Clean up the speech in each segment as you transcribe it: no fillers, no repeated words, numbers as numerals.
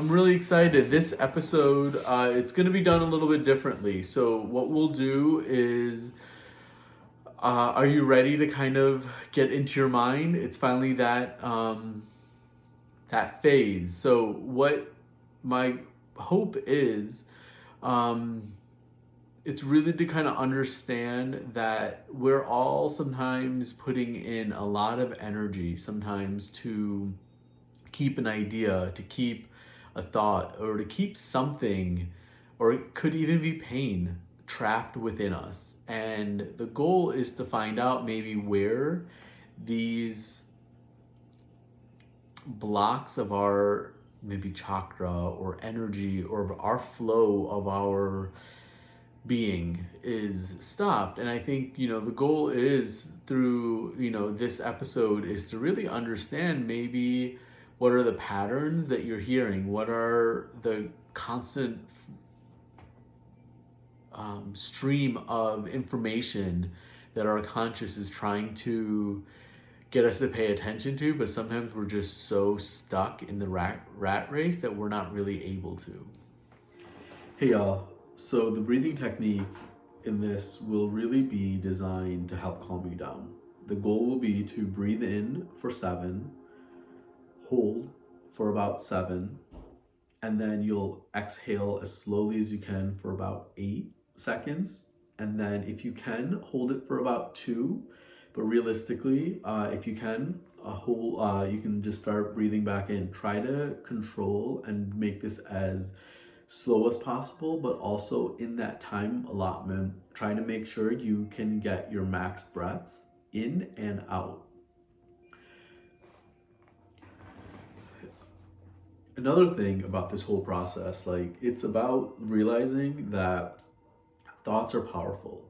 I'm really excited. This episode, it's going to be done a little bit differently. So, what we'll do is, are you ready to kind of get into your mind? It's finally that phase. So, what my hope is, um, it's really to kind of understand that we're all sometimes putting in a lot of energy, sometimes to keep an idea, to keep a thought, or to keep something, or it could even be pain trapped within us. And the goal is to find out maybe where these blocks of our maybe chakra or energy or our flow of our being is stopped. And I think, the goal is through, this episode is to really understand maybe what are the patterns that you're hearing, what are the constant stream of information that our conscious is trying to get us to pay attention to, but sometimes we're just so stuck in the rat race that we're not really able to. Hey y'all, so the breathing technique in this will really be designed to help calm you down. The goal will be to breathe in for 7, hold for about 7, and then you'll exhale as slowly as you can for about 8 seconds. And then if you can, hold it for about 2. But realistically, if you can, you can just start breathing back in. Try to control and make this as slow as possible, but also in that time allotment, try to make sure you can get your max breaths in and out. Another thing about this whole process, it's about realizing that thoughts are powerful,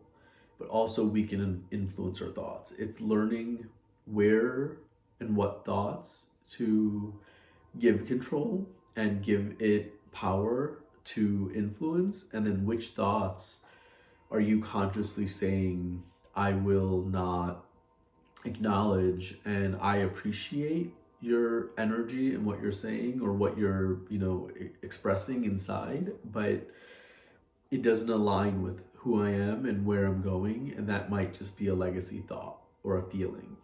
but also we can influence our thoughts. It's learning where and what thoughts to give control and give it power to influence, and then which thoughts are you consciously saying, I will not acknowledge and I appreciate your energy and what you're saying or what you're, expressing inside, but it doesn't align with who I am and where I'm going, and that might just be a legacy thought or a feeling.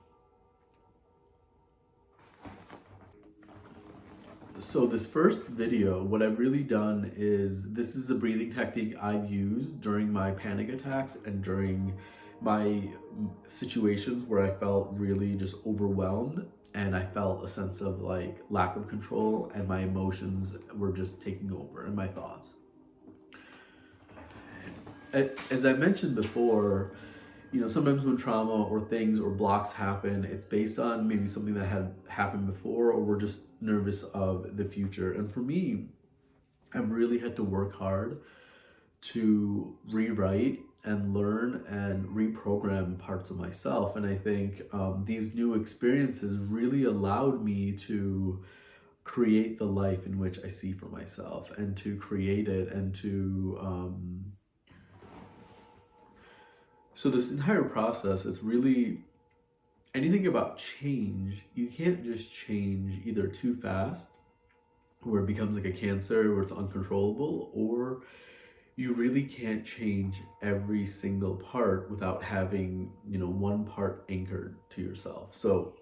So this first video, what I've really done is, this is a breathing technique I've used during my panic attacks and during my situations where I felt really just overwhelmed and I felt a sense of lack of control and my emotions were just taking over and my thoughts. As I mentioned before, sometimes when trauma or things or blocks happen, it's based on maybe something that had happened before, or we're just nervous of the future. And for me, I've really had to work hard to rewrite and learn and reprogram parts of myself. And I think these new experiences really allowed me to create the life in which I see for myself, and to create it and to so this entire process, it's really anything about change. You can't just change either too fast, where it becomes like a cancer, where it's uncontrollable, or you really can't change every single part without having, one part anchored to yourself. So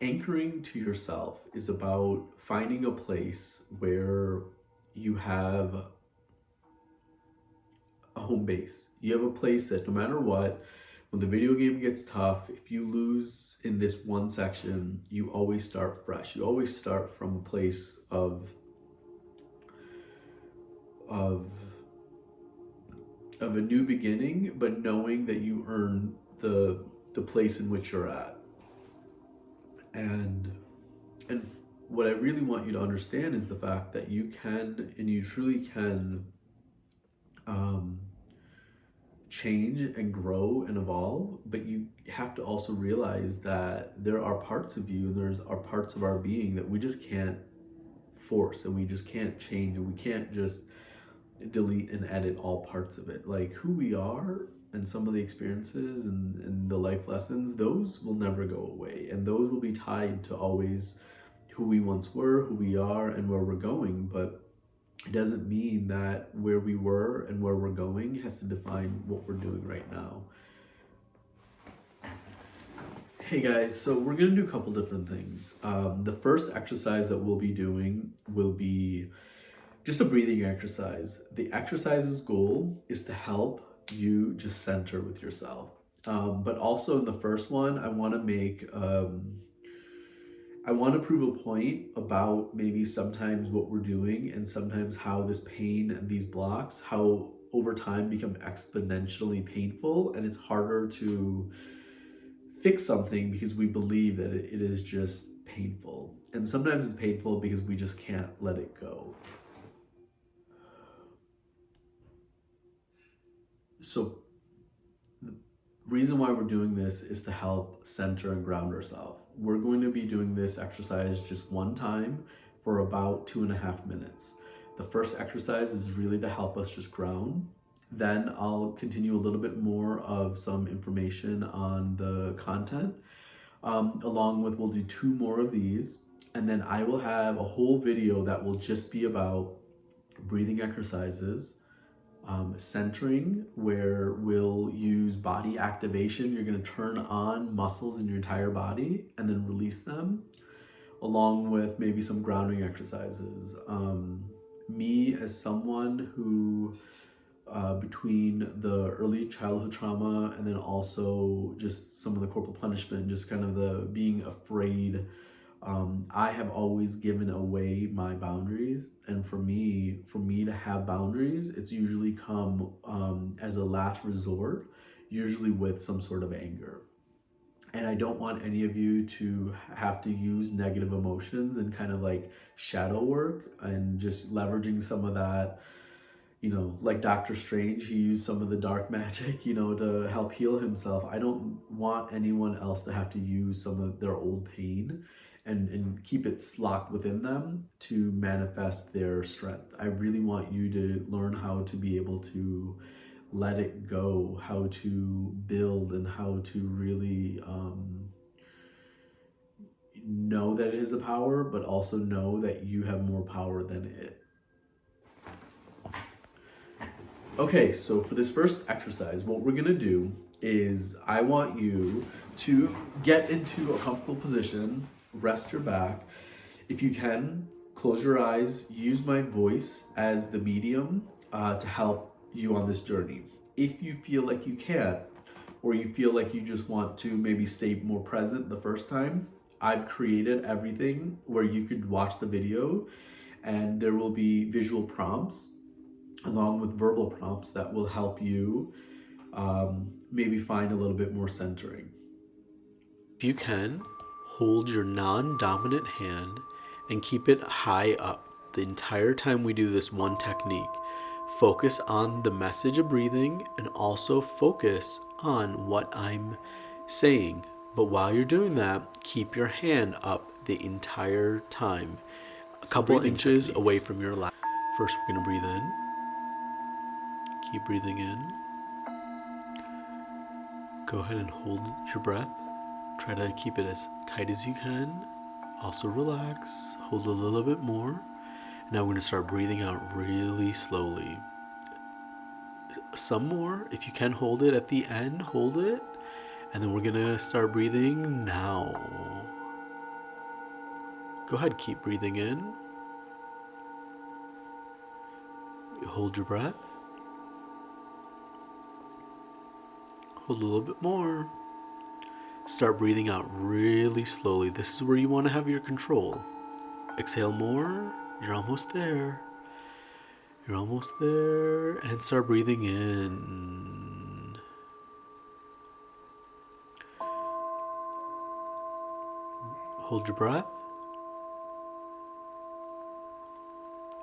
anchoring to yourself is about finding a place where you have a home base. You have a place that no matter what, when the video game gets tough, if you lose in this one section, you always start fresh. You always start from a place of a new beginning, but knowing that you earn the place in which you're at. And what I really want you to understand is the fact that you can, and you truly can, change and grow and evolve, but you have to also realize that there are parts of you and there's are parts of our being that we just can't force, and we just can't change, and we can't just delete and edit all parts of it. Like who we are and some of the experiences and the life lessons, those will never go away, and those will be tied to always who we once were, who we are, and where we're going, but it doesn't mean that where we were and where we're going has to define what we're doing right now. Hey guys, so we're gonna do a couple different things. The first exercise that we'll be doing will be just a breathing exercise. The exercise's goal is to help you just center with yourself. But also in the first one, I want to prove a point about maybe sometimes what we're doing and sometimes how this pain and these blocks, how over time become exponentially painful, and it's harder to fix something because we believe that it is just painful. And sometimes it's painful because we just can't let it go. So the reason why we're doing this is to help center and ground ourselves. We're going to be doing this exercise just one time for about 2.5 minutes. The first exercise is really to help us just ground. Then I'll continue a little bit more of some information on the content. Along with, we'll do 2 more of these. And then I will have a whole video that will just be about breathing exercises, centering, where we'll use body activation. You're going to turn on muscles in your entire body and then release them, along with maybe some grounding exercises. Me as someone who between the early childhood trauma and then also just some of the corporal punishment, just kind of the being afraid, I have always given away my boundaries. And for me to have boundaries, it's usually come as a last resort, usually with some sort of anger. And I don't want any of you to have to use negative emotions and kind of like shadow work and just leveraging some of that, like Doctor Strange, he used some of the dark magic, to help heal himself. I don't want anyone else to have to use some of their old pain and keep it locked within them to manifest their strength. I really want you to learn how to be able to let it go, how to build, and how to really know that it is a power, but also know that you have more power than it. Okay, so for this first exercise, what we're gonna do is I want you to get into a comfortable position, rest your back. If you can, close your eyes, use my voice as the medium to help you on this journey. If you feel like you can't, or you feel like you just want to maybe stay more present the first time, I've created everything where you could watch the video and there will be visual prompts along with verbal prompts that will help you maybe find a little bit more centering. If you can, hold your non-dominant hand and keep it high up the entire time we do this one technique. Focus on the message of breathing and also focus on what I'm saying. But while you're doing that, keep your hand up the entire time, a couple inches away from your lap. First, we're going to breathe in. Keep breathing in. Go ahead and hold your breath. Try to keep it as tight as you can. Also relax. Hold a little bit more. Now we're going to start breathing out really slowly. Some more. If you can hold it at the end, hold it. And then we're going to start breathing now. Go ahead, keep breathing in. Hold your breath. Hold a little bit more. Start breathing out really slowly. This is where you want to have your control. Exhale more. You're almost there. You're almost there. And start breathing in. Hold your breath.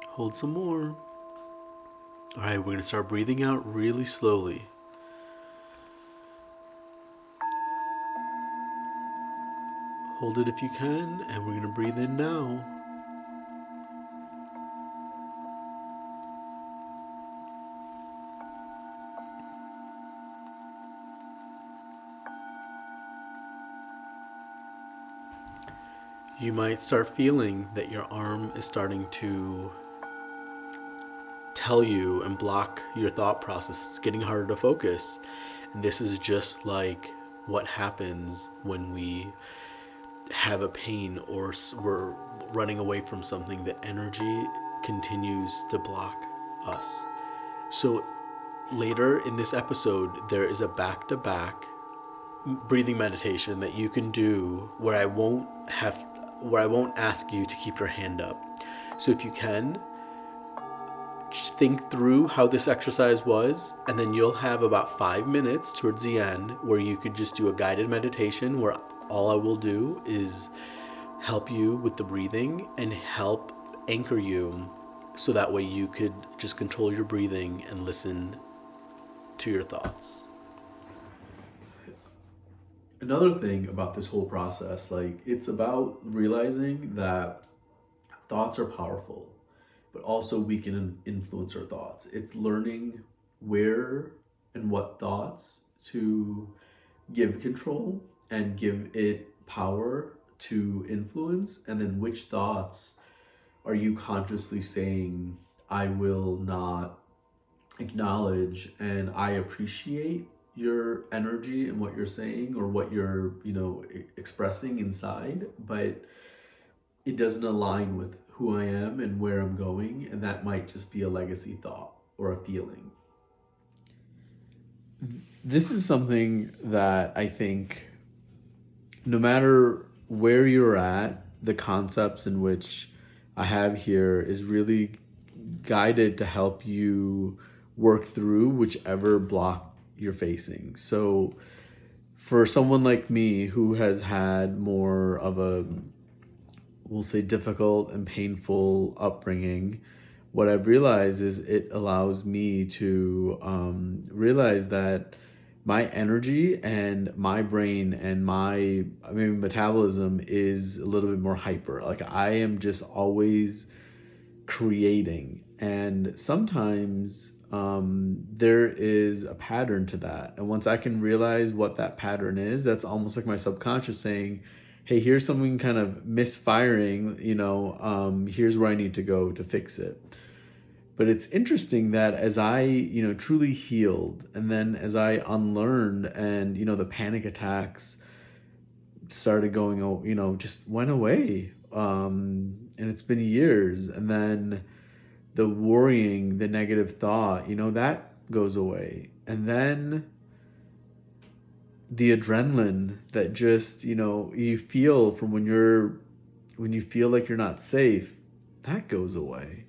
Hold some more. All right, we're going to start breathing out really slowly. Hold it if you can, and we're going to breathe in now. You might start feeling that your arm is starting to tell you and block your thought process. It's getting harder to focus. And this is just like what happens when we have a pain or we're running away from something. The energy continues to block us. So later in this episode, there is a back-to-back breathing meditation that you can do where I won't ask you to keep your hand up. So if you can, just think through how this exercise was, and then you'll have about 5 minutes towards the end where you could just do a guided meditation where all I will do is help you with the breathing and help anchor you so that way you could just control your breathing and listen to your thoughts. Another thing about this whole process, like, it's about realizing that thoughts are powerful, but also we can influence our thoughts. It's learning where and what thoughts to give control and give it power to influence, and then which thoughts are you consciously saying, I will not acknowledge and I appreciate your energy and what you're saying or what you're, expressing inside, but it doesn't align with who I am and where I'm going, and that might just be a legacy thought or a feeling. This is something that I think no matter where you're at, the concepts in which I have here is really guided to help you work through whichever block you're facing. So for someone like me who has had more of a, we'll say, difficult and painful upbringing, what I've realized is it allows me to realize that my energy and my brain and metabolism is a little bit more hyper. Like, I am just always creating, and sometimes there is a pattern to that, and once I can realize what that pattern is, that's almost like my subconscious saying, hey, here's something kind of misfiring, here's where I need to go to fix it. But it's interesting that as I, truly healed, and then as I unlearned, and the panic attacks started going, just went away. And it's been years. And then the worrying, the negative thought, that goes away. And then the adrenaline that just, you feel from when you feel like you're not safe, that goes away.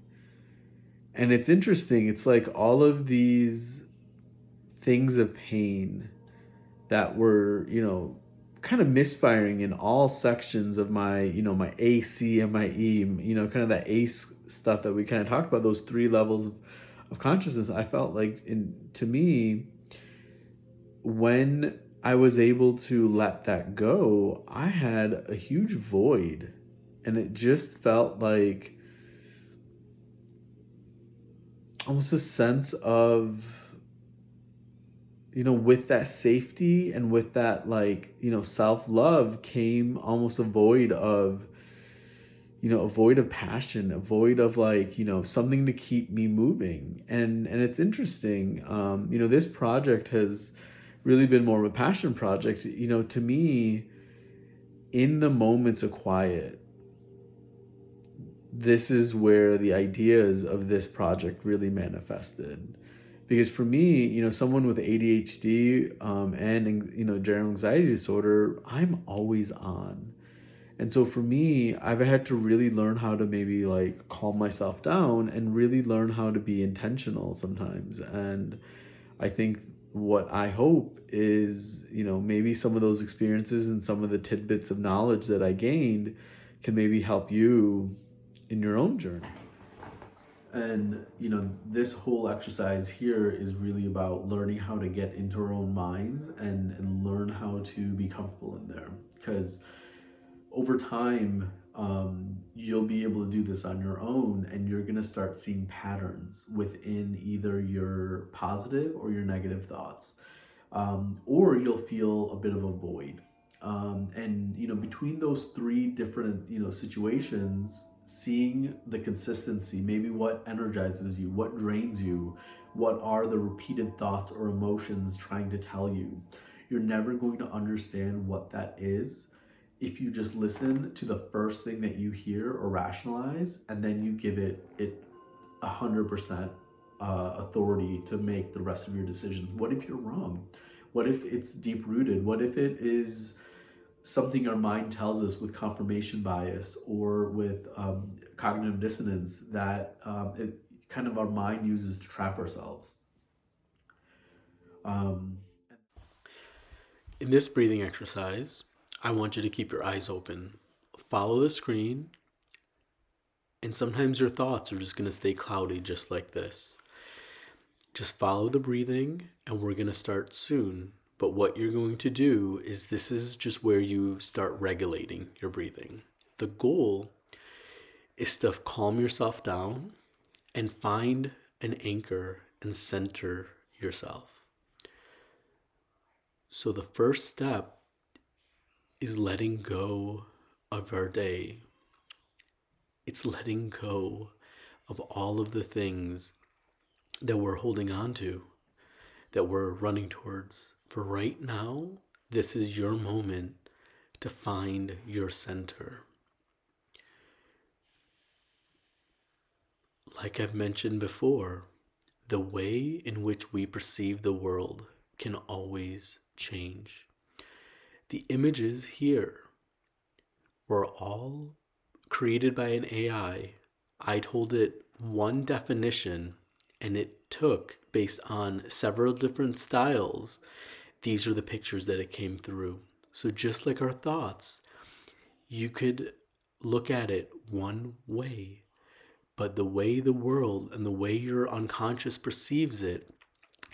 And it's interesting. It's like all of these things of pain that were, kind of misfiring in all sections of my, my A, C, and my E, kind of that ACE stuff that we kind of talked about, those three levels of consciousness. I felt like, to me, when I was able to let that go, I had a huge void. And it just felt like almost a sense of, with that safety and with that, like, self-love came almost a void of, a void of passion, a void of, like, something to keep me moving. And it's interesting. This project has really been more of a passion project. To me, in the moments of quiet, this is where the ideas of this project really manifested. Because for me, someone with ADHD and general anxiety disorder, I'm always on. And so for me, I've had to really learn how to maybe, like, calm myself down and really learn how to be intentional sometimes. And I think what I hope is, maybe some of those experiences and some of the tidbits of knowledge that I gained can maybe help you in your own journey. And, this whole exercise here is really about learning how to get into our own minds and learn how to be comfortable in there. Because over time, you'll be able to do this on your own, and you're going to start seeing patterns within either your positive or your negative thoughts. Or you'll feel a bit of a void. And between those three different situations, seeing the consistency, maybe what energizes you, what drains you, what are the repeated thoughts or emotions trying to tell you. You're never going to understand what that is if you just listen to the first thing that you hear or rationalize, and then you give it 100% authority to make the rest of your decisions. What if you're wrong? What if it's deep rooted? What if it is something our mind tells us with confirmation bias or with cognitive dissonance that it kind of our mind uses to trap ourselves? Um, In this breathing exercise, I want you to keep your eyes open. Follow the screen, and sometimes your thoughts are just going to stay cloudy just like this. Just follow the breathing, and we're going to start soon. But what you're going to do is this is just where you start regulating your breathing. The goal is to calm yourself down and find an anchor and center yourself. So the first step is letting go of our day. It's letting go of all of the things that we're holding on to, that we're running towards. For right now, this is your moment to find your center. Like I've mentioned before, the way in which we perceive the world can always change. The images here were all created by an AI. I told it one definition and it took, based on several different styles, these are the pictures that it came through. So just like our thoughts, you could look at it one way, but the way the world and the way your unconscious perceives it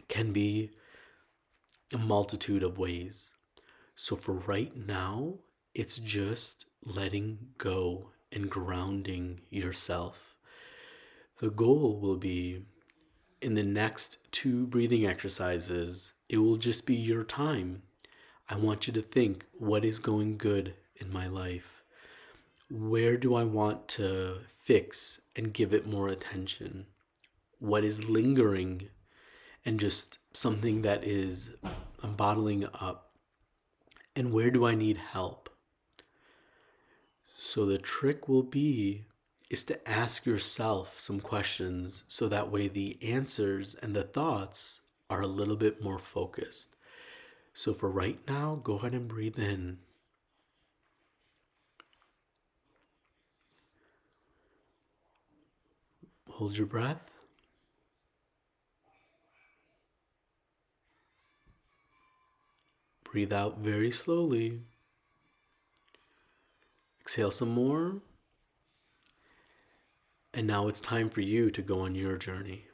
can be a multitude of ways. So for right now, it's just letting go and grounding yourself. The goal will be in the next two breathing exercises, it will just be your time. I want you to think, what is going good in my life? Where do I want to fix and give it more attention? What is lingering and just something that is I'm bottling up? And where do I need help? So the trick will be is to ask yourself some questions so that way the answers and the thoughts are a little bit more focused. So for right now, go ahead and breathe in. Hold your breath. Breathe out very slowly. Exhale some more. And now it's time for you to go on your journey.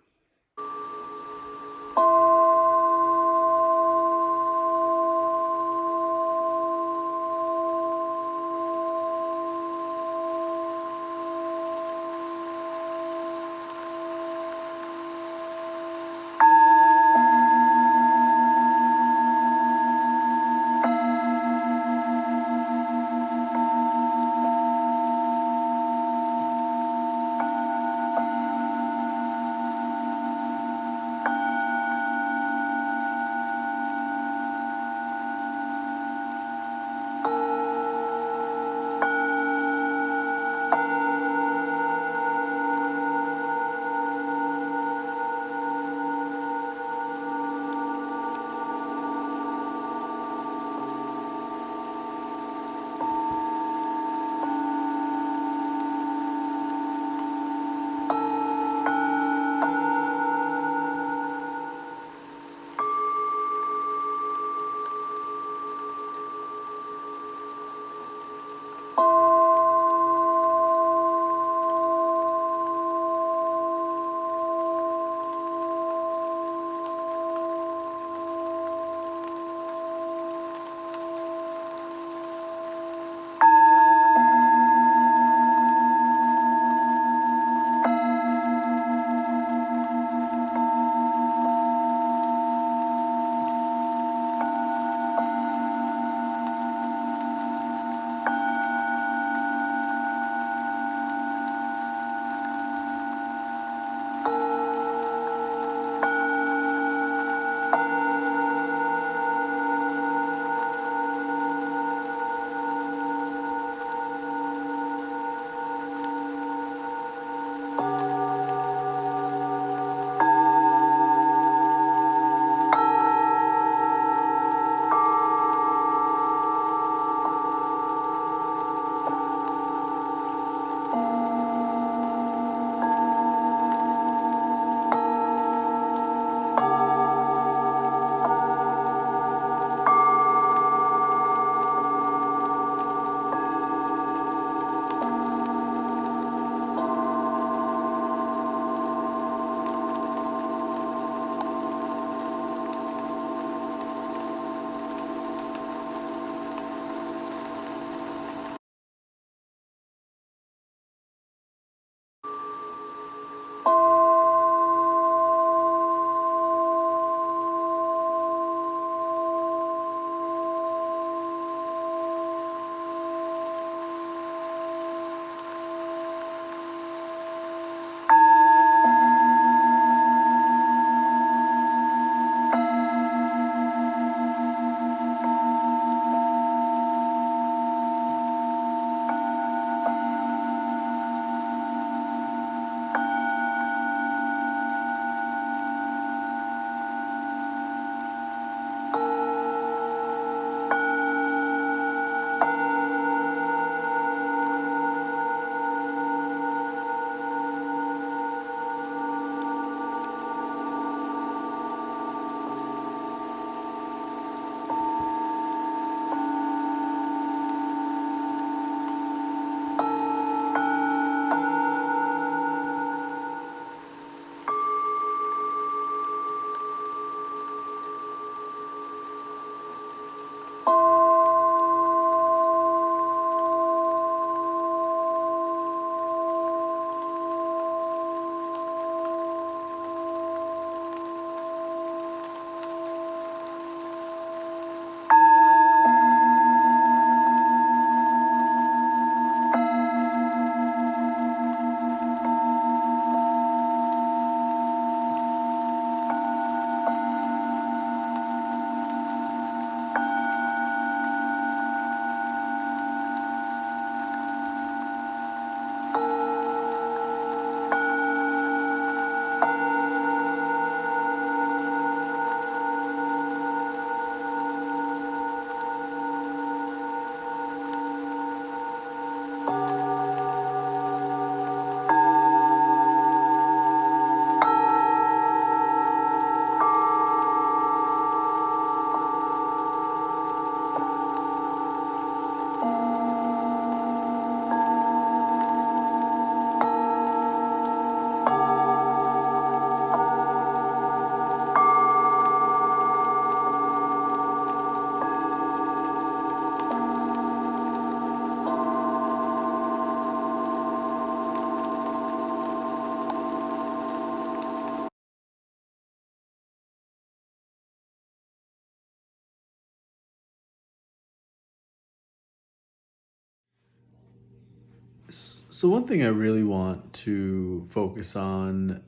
So one thing I really want to focus on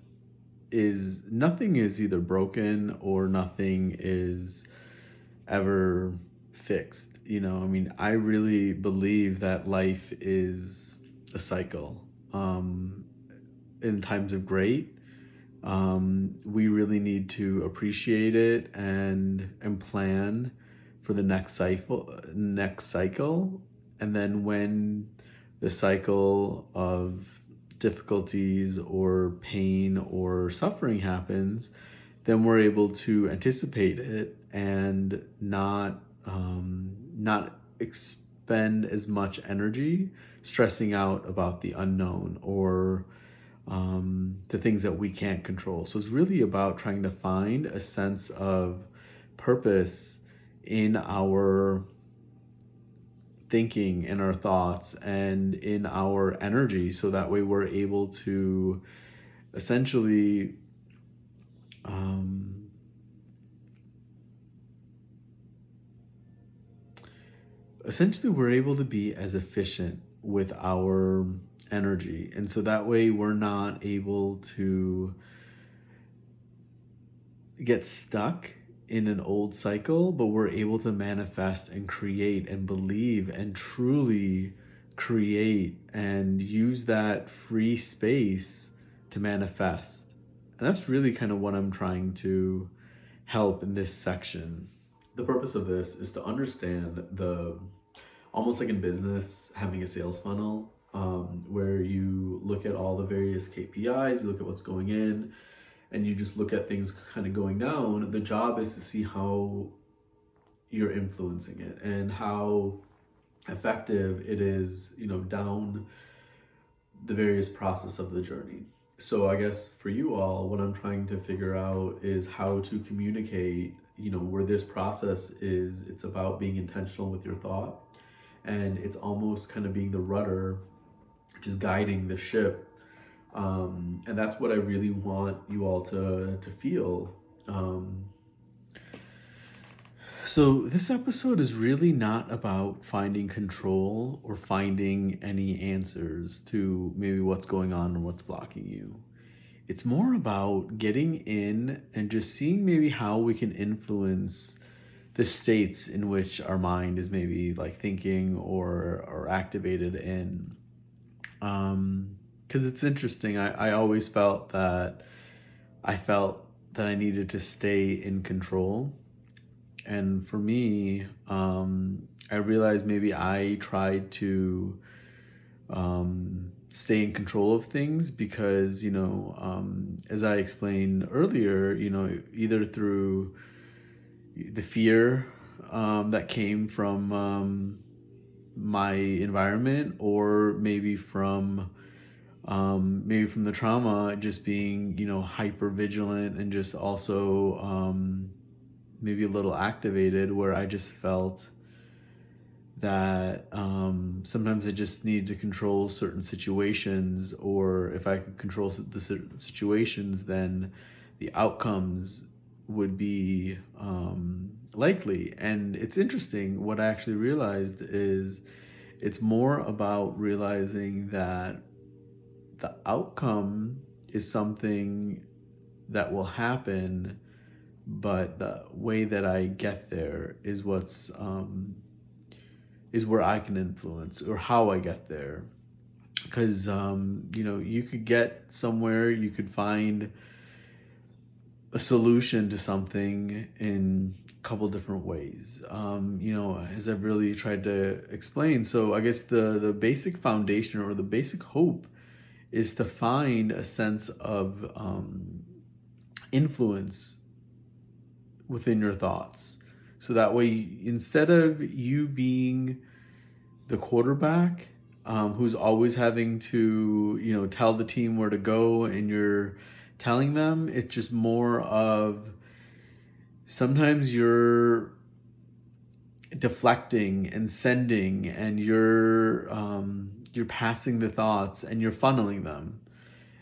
is nothing is either broken or nothing is ever fixed. I mean, I really believe that life is a cycle. In times of great, we really need to appreciate it and plan for the next cycle, and then when the cycle of difficulties or pain or suffering happens, then we're able to anticipate it and not expend as much energy stressing out about the unknown or the things that we can't control. So it's really about trying to find a sense of purpose in our thinking, in our thoughts, and in our energy, so that way we're able to essentially um, we're able to be as efficient with our energy, and so that way we're not able to get stuck in an old cycle, but we're able to manifest and create and believe and truly create and use that free space to manifest. And that's really kind of what I'm trying to help in this section. The purpose of this is to understand the, almost like in business, having a sales funnel, where you look at all the various KPIs, you look at what's going in, and you just look at things kind of going down. The job is to see how you're influencing it and how effective it is, down the various process of the journey. So I guess for you all, what I'm trying to figure out is how to communicate, where this process is. It's about being intentional with your thought, and it's almost kind of being the rudder, just guiding the ship. And that's what I really want you all to feel. So this episode is really not about finding control or finding any answers to maybe what's going on or what's blocking you. It's more about getting in and just seeing maybe how we can influence the states in which our mind is maybe like thinking or activated in. Because it's interesting. I always felt that I needed to stay in control. And for me, I realized maybe I tried to stay in control of things because, as I explained earlier, either through the fear that came from my environment, or maybe from the trauma, just being, hyper vigilant and just also maybe a little activated, where I just felt that sometimes I just needed to control certain situations, or if I could control the certain situations, then the outcomes would be likely. And it's interesting, what I actually realized is it's more about realizing that the outcome is something that will happen, but the way that I get there is where I can influence, or how I get there. Because you could get somewhere, you could find a solution to something in a couple different ways. As I've really tried to explain. So I guess the basic foundation, or the basic hope, is to find a sense of influence within your thoughts. So that way, instead of you being the quarterback who's always having to, tell the team where to go, and you're telling them, it's just more of sometimes you're deflecting and sending, and you're passing the thoughts and you're funneling them.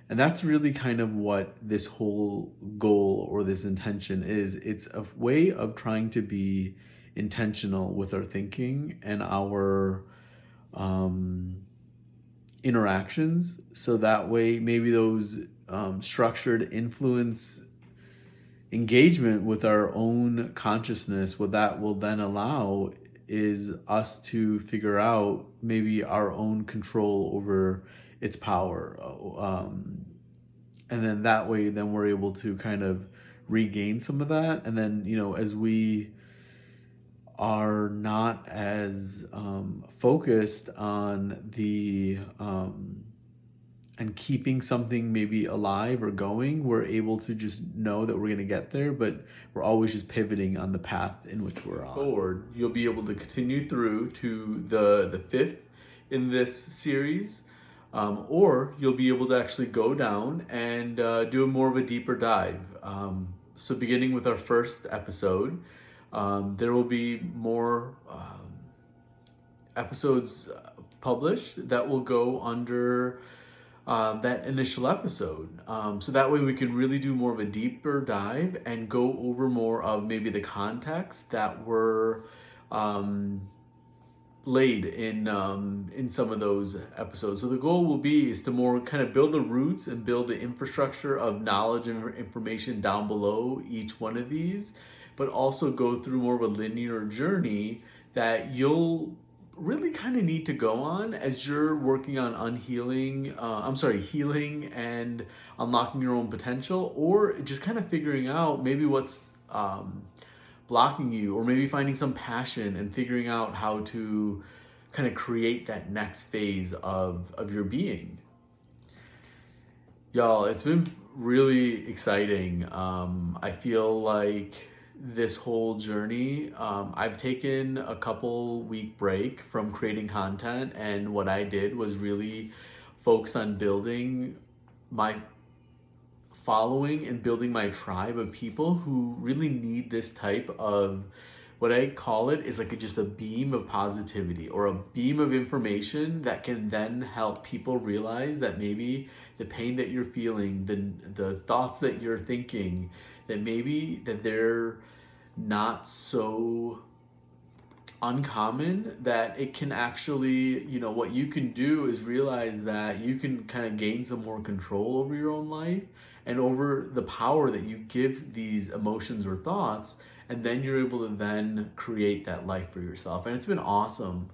And that's really kind of what this whole goal or this intention is. It's a way of trying to be intentional with our thinking and our interactions, so that way maybe those structured influence engagement with our own consciousness, what that will then allow is us to figure out maybe our own control over its power. And then that way, then we're able to kind of regain some of that. And then, as we are not as focused on the and keeping something maybe alive or going, we're able to just know that we're going to get there, but we're always just pivoting on the path in which we're on. Forward, you'll be able to continue through to the fifth in this series, or you'll be able to actually go down and do a more of a deeper dive. So beginning with our first episode, there will be more episodes published that will go under that initial episode. So that way we can really do more of a deeper dive and go over more of maybe the context that were laid in some of those episodes. So the goal will be is to more kind of build the roots and build the infrastructure of knowledge and information down below each one of these, but also go through more of a linear journey that you'll really kind of need to go on as you're working on healing and unlocking your own potential, or just kind of figuring out maybe what's blocking you, or maybe finding some passion and figuring out how to kind of create that next phase of your being. Y'all, it's been really exciting. I feel like this whole journey, I've taken a couple week break from creating content, and what I did was really focus on building my following and building my tribe of people who really need this type of, what I call it is like just a beam of positivity or a beam of information that can then help people realize that maybe the pain that you're feeling, the thoughts that you're thinking, that maybe that they're not so uncommon, that it can actually, what you can do is realize that you can kind of gain some more control over your own life and over the power that you give these emotions or thoughts, and then you're able to then create that life for yourself. And it's been awesome.